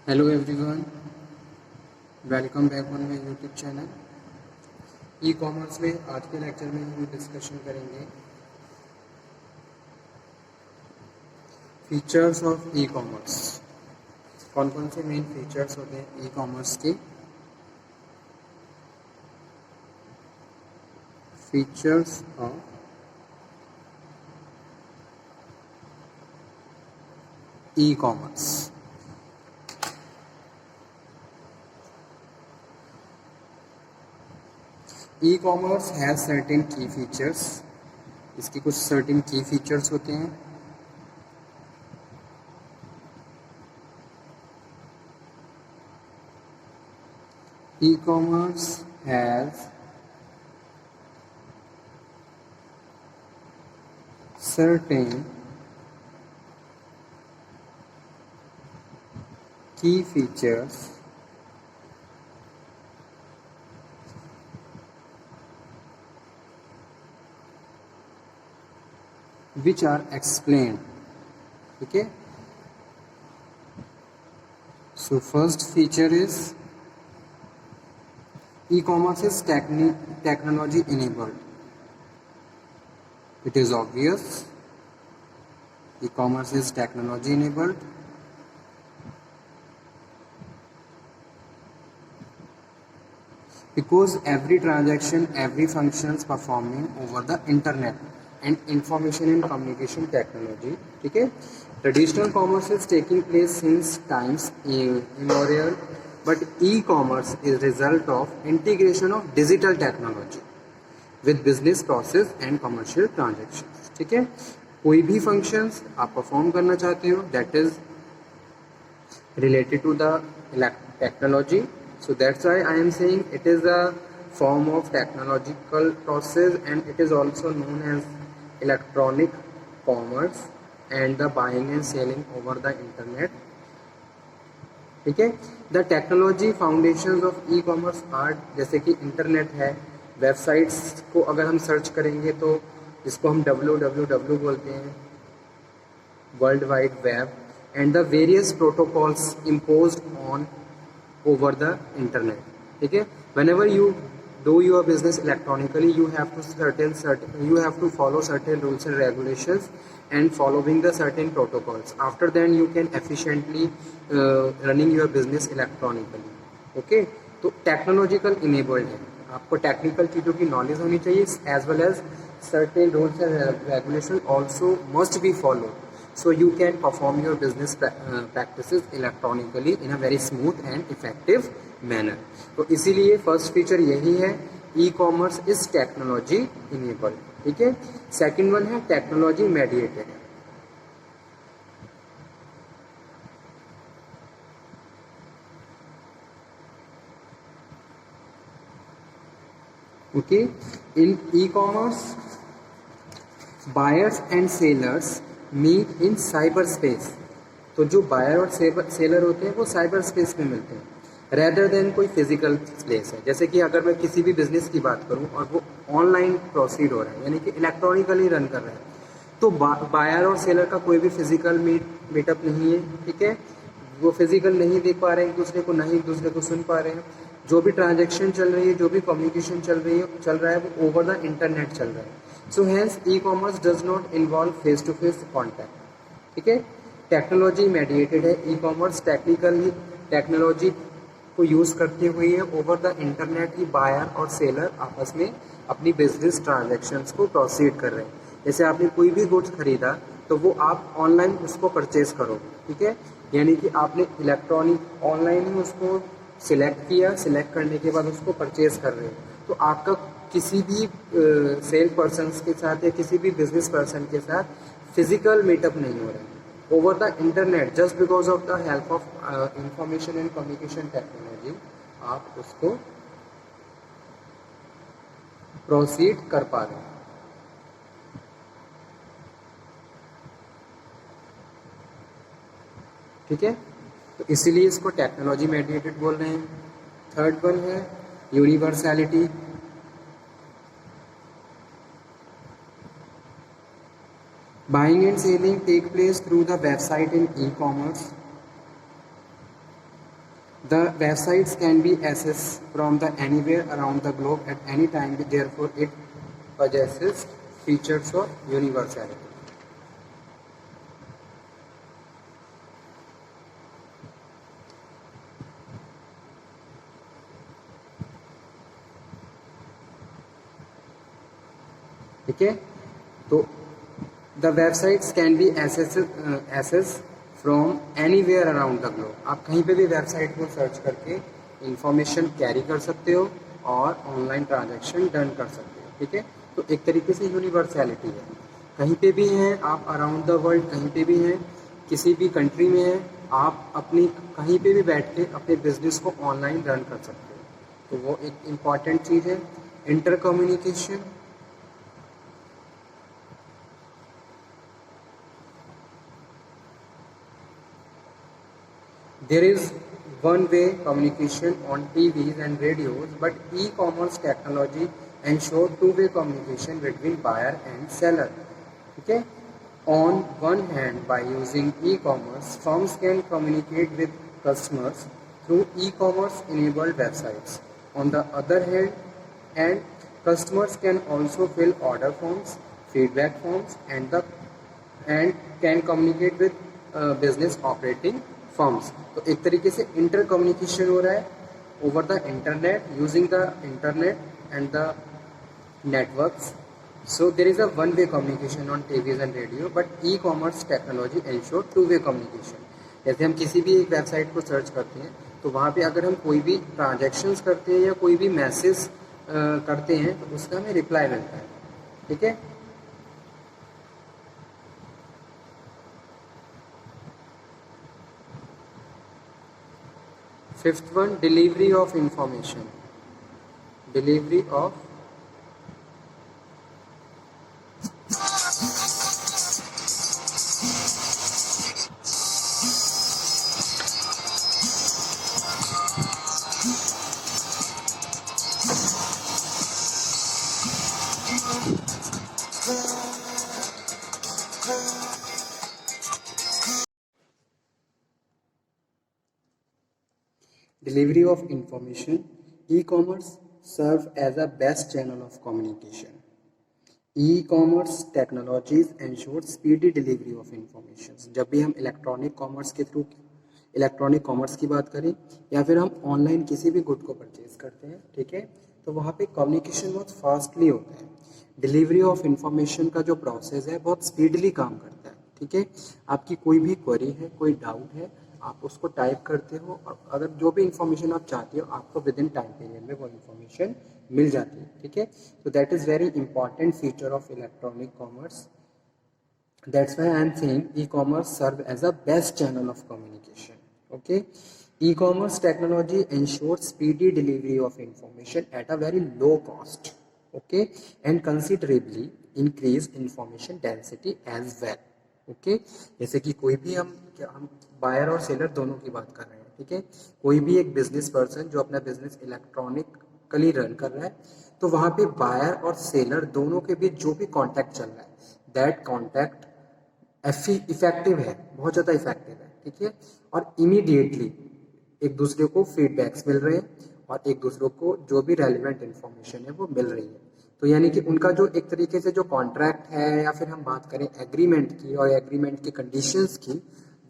Hello everyone, welcome back on my YouTube channel. E commerce में आज के lecture में हम डिस्कशन करेंगे फीचर्स ऑफ ई कॉमर्स। कौन कौन से मेन फीचर्स होते हैं ई कॉमर्स के। Features of e commerce. E commerce has certain की फीचर्स। इसकी कुछ सर्टेन की फीचर्स होते हैं। E-commerce has certain key features which are explained. Okay, so first feature is e-commerce is technology enabled. It is obvious e-commerce is technology enabled. Because every transaction, every function is performing over the internet and information and communication technology. ठीक है, traditional commerce is taking place since times immemorial, but e-commerce is result of integration of digital technology with business process and commercial transactions. ठीक है, कोई भी functions आप perform करना चाहते हो that is related to the technology. So that's why I am saying it is a form of technological process and it is also known as electronic commerce and the buying and selling over the internet. ठीक है, the technology foundations of e commerce are, जैसे कि internet है, websites को अगर हम search करेंगे तो इसको हम www बोलते हैं, world wide web, and the various protocols imposed on over the internet. ठीक है, whenever you do your business electronically you have to follow certain rules and regulations and following the certain protocols. After then you can efficiently running your business electronically. Okay, तो technological enabled है, आपको technical चीज़ों की knowledge होनी चाहिए as well as certain rules and regulation also must be followed. So you can perform your business practices electronically in a very smooth and effective manner. तो इसीलिए first feature यही है, e commerce is technology enabled. ठीक है, second one है technology mediated. Okay, in e commerce buyers and sellers meet in cyberspace. तो जो buyer और सेलर होते हैं वो साइबर स्पेस में मिलते हैं रेदर देन कोई फिजिकल प्लेस है. जैसे कि अगर मैं किसी भी बिजनेस की बात करूं और वो ऑनलाइन प्रोसीड हो रहा है यानी कि इलेक्ट्रॉनिकली रन कर रहा है, तो बायर और सेलर का कोई भी फिजिकल मीटअप नहीं है. ठीक है, वो फिजिकल नहीं देख पा रहे हैं एक दूसरे को, नहीं एक दूसरे को सुन पा रहे हैं. जो भी ट्रांजेक्शन चल रही है, जो भी कम्युनिकेशन चल रहा है वो ओवर द इंटरनेट चल रहा है. So hence e commerce does not involve face to face contact. ठीक है, टेक्नोलॉजी मेडिएटेड है. ई कॉमर्स टेक्नोलॉजी को यूज़ करते हुए ओवर द इंटरनेट ही बायर और सेलर आपस में अपनी बिजनेस ट्रांजैक्शंस को प्रोसीड कर रहे हैं. जैसे आपने कोई भी गुड्स खरीदा तो वो आप ऑनलाइन उसको परचेज करोगे. ठीक है, यानी कि आपने इलेक्ट्रॉनिक ऑनलाइन ही उसको सिलेक्ट किया, सिलेक्ट करने के बाद उसको परचेज कर रहे हो. तो आपका किसी भी सेल पर्सन के साथ या किसी भी बिजनेस पर्सन के साथ फिजिकल मीटअप नहीं हो रहा है. Over the internet just because of the help of information and communication technology आप उसको प्रोसीड कर पा रहे हैं. ठीक है, तो इसीलिए इसको टेक्नोलॉजी मेडिएटेड बोल रहे हैं. थर्ड वन है universality. Buying and selling take place through the website in e-commerce. The websites can be accessed from the anywhere around the globe at any time, therefore it possesses features of universality. ठीक है, तो the websites can be accessed from anywhere around the globe. आप कहीं पे भी website को search करके information carry कर सकते हो और ऑनलाइन ट्रांजैक्शन डन कर सकते हो. ठीक है, तो एक तरीके से यूनिवर्सैलिटी है. कहीं पे भी हैं आप अराउंड द वर्ल्ड, कहीं पे भी हैं, किसी भी कंट्री में हैं, आप अपनी कहीं पे भी बैठ के अपने बिजनेस को ऑनलाइन रन कर सकते हो. तो वो एक इम्पॉर्टेंट चीज़ है. Inter communication, there is one-way communication on TVs and radios, but e-commerce technology ensure two-way communication between buyer and seller. Okay? On one hand, by using e-commerce, firms can communicate with customers through e-commerce enabled websites. On the other hand, customers can also fill order forms, feedback forms, and can communicate with business operating firms. तो एक तरीके से inter communication हो रहा है over the internet, using the internet and the networks. So there is a one-way communication on TVs and radio, but e-commerce technology ensure two-way communication. जैसे हम किसी भी एक वेबसाइट को सर्च करते हैं तो वहाँ पे अगर हम कोई भी ट्रांजैक्शंस करते हैं या कोई भी मैसेज करते हैं तो उसका हमें रिप्लाई मिलता है. ठीक है, fifth one, delivery of information. Delivery of delivery of information. E-commerce serve as a best channel of communication. E-commerce technologies ensure speedy delivery of information. जब भी हम इलेक्ट्रॉनिक कॉमर्स के थ्रू इलेक्ट्रॉनिक कॉमर्स की बात करें या फिर हम ऑनलाइन किसी भी गुड को परचेज करते हैं, ठीक है, तो वहाँ पे कम्युनिकेशन बहुत फास्टली होता है. डिलीवरी ऑफ इंफॉर्मेशन का जो प्रोसेस है बहुत स्पीडली काम करता है. ठीक है, आपकी कोई भी क्वेरी है, कोई डाउट है, आप उसको टाइप करते हो और अगर जो भी इंफॉर्मेशन आप चाहते हो आपको विद इन टाइम पीरियड में वो इंफॉर्मेशन मिल जाती है. ठीक है, तो that is very important feature of electronic commerce. That's why I am saying e-commerce serve as a best channel of communication. Okay, e-commerce technology ensures speedy delivery of information at a very low cost. Okay, and considerably increase information density as well. Okay, जैसे कि कोई भी हम buyer और seller दोनों की बात कर रहे हैं. ठीक है, कोई भी एक बिजनेस पर्सन जो अपना बिजनेस इलेक्ट्रॉनिकली रन कर रहा है तो वहाँ पे बायर और सेलर दोनों के बीच जो भी कॉन्टैक्ट चल रहा है दैट कॉन्टैक्ट इफेक्टिव है, बहुत ज़्यादा इफेक्टिव है. ठीक है, और इमीडिएटली एक दूसरे को फीडबैक्स मिल रहे हैं और एक दूसरे को जो भी रेलिवेंट इन्फॉर्मेशन है वो मिल रही है. तो यानी कि उनका जो एक तरीके से जो कॉन्ट्रैक्ट है या फिर हम बात करें एग्रीमेंट की और एग्रीमेंट की कंडीशंस की,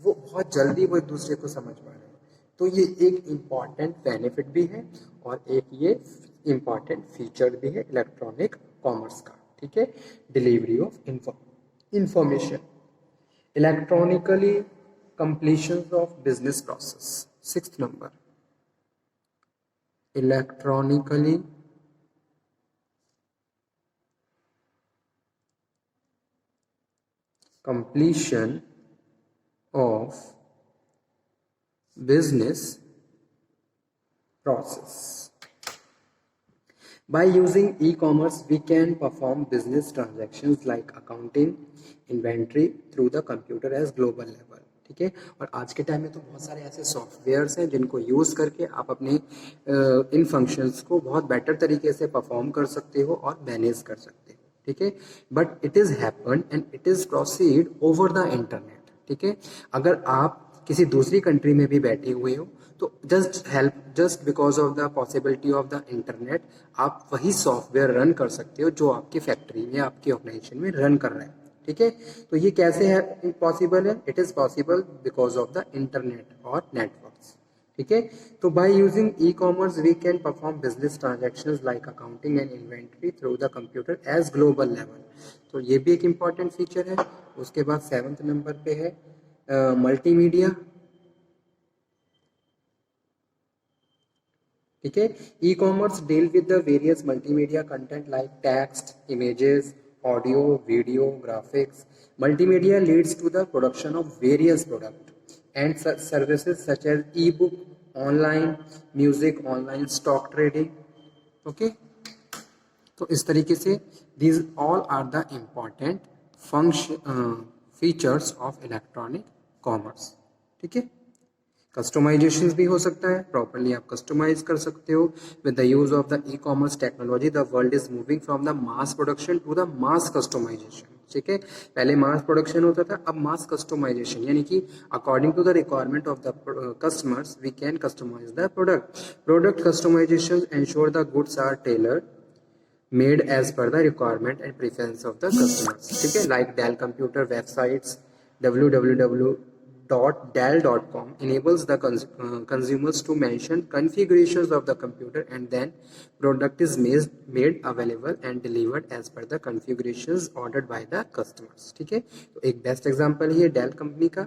वो बहुत जल्दी वो एक दूसरे को समझ पा रहे हैं. तो ये एक इम्पॉर्टेंट बेनिफिट भी है और एक ये इम्पॉर्टेंट फीचर भी है इलेक्ट्रॉनिक कॉमर्स का. ठीक है, delivery of information, electronically completions of business process. Sixth number, electronically completion of business process. By using e-commerce, we can perform business transactions like accounting, inventory through the computer as global level. ठीक है, और आज के time में तो बहुत सारे ऐसे सॉफ्टवेयर्स हैं जिनको यूज़ करके आप अपने इन फंक्शंस को बहुत बेटर तरीके से परफॉर्म कर सकते हो और मैनेज कर सकते हो. ठीक है, but it is happen and it is proceed over the internet. ठीक है, अगर आप किसी दूसरी कंट्री में भी बैठे हुए हो तो just because of the possibility of the internet आप वही सॉफ्टवेयर रन कर सकते हो जो आपकी फैक्ट्री में आपकी ऑर्गेनाइजेशन में रन कर रहा है। ठीक है, तो ये कैसे है पॉसिबल है? It is possible because of the internet और नेटवर्क्स। ठीक है, तो by using e commerce we can perform business transactions like accounting and inventory through the computer as global level. तो ये भी एक इम्पॉर्टेंट फीचर है। उसके बाद 7th नंबर पे है मल्टीमीडिया। ठीक है, e commerce deal with the various multimedia content like text, images, audio, video, graphics. Multimedia leads to the production of various products and services such as e-book, online music, online stock trading. Okay, तो इस तरीके से these all are the important features of electronic commerce. ठीक है, customization भी हो सकता है, प्रॉपरली आप कस्टमाइज कर सकते हो with the use of the e commerce technology. The world is moving from the mass production to the mass customization. ठीक है, पहले मास प्रोडक्शन होता था, अब मास कस्टमाइजेशन, यानी कि according to the requirement of the customers we can customize the product customization ensure the goods are tailored made as per the requirement and preference of the customers. ठीक है, like Dell computer websites www.dell.com enables the consumers to mention configurations of the computer and then product is made available and delivered as per the configurations ordered by the customers. ठीक है, तो एक best example है Dell company का।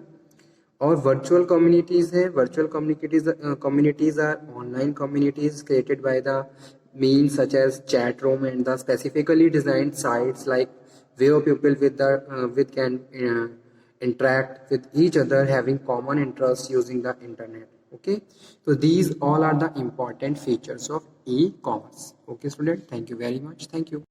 और virtual communities है, virtual communities are online communities created by the means such as chat room and the specifically designed sites like where people can interact with each other having common interests using the internet. Okay, so these all are the important features of e-commerce. Okay student, thank you very much. Thank you.